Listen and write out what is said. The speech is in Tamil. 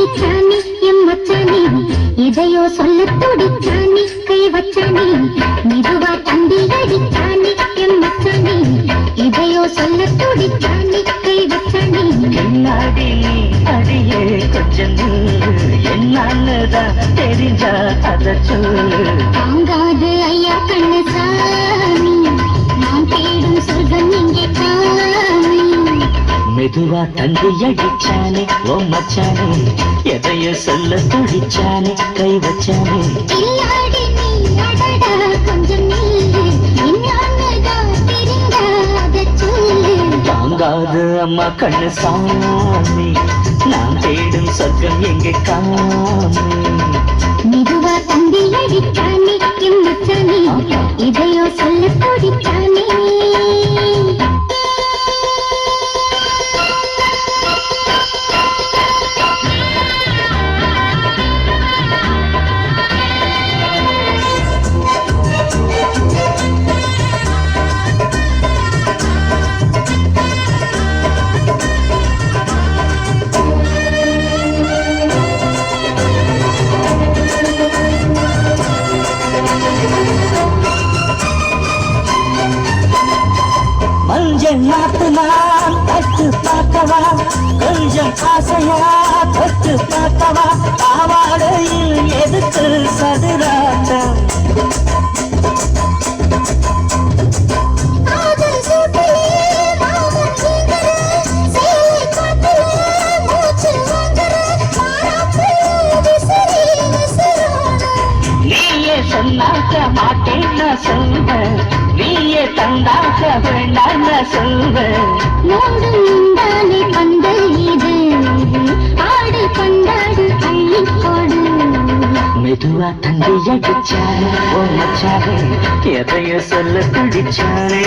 அடிச்சானே எம் மச்சானே இதையோ சொல்ல துடிச்சானே கை வச்சானே மெதுவா தந்தி அடிச்சானே எம் மச்சானே இதையோ சொல்ல துடிச்சானே கை வச்சானே என்னாடி அடியே கொஞ்சம் என்னன்னுதான் தெரிஞ்சா அத சொல்லு தாங்காது ஐயா கண்ணசாமி நான் தேடும் சொர்க்கம் இங்கே காமி மெதுவா தந்தி அடிச்சானே ஓ மச்சானே எதையோ சொல்ல துடிச்சானே கை வச்சானே இல்லாடி நீ அடடா கொஞ்சம் நில்லு என்னன்னுதான் தெரியாத சொல்லு தாங்காது அம்மா கண்ணு சாமி நான் தேடும் சொர்க்கம் எங்கே காமி மெதுவா தந்தி அடிச்சானே எம் மச்சானே இதையோ சொல்ல துடிச்சானே மஞ்சள் நாட்டு நான் தட்டு பார்க்கவா கொஞ்சம் ஆசையா தொட்டு பார்க்கவா பாவாடையில் எதுக்கு சதுராட்டம் நீயே சொன்னாக்க மாட்டேன்னு சொல்வேன் நீயே தந்தாக்க வேண்டான்னு சொல்வேன் மூடுந்தானே பந்தல் இது ஆடு பந்தாடு அள்ளிக்கொடு மெதுவா தந்தி அடிச்சானே ஓ மச்சானே எதையோ சொல்ல துடிச்சானே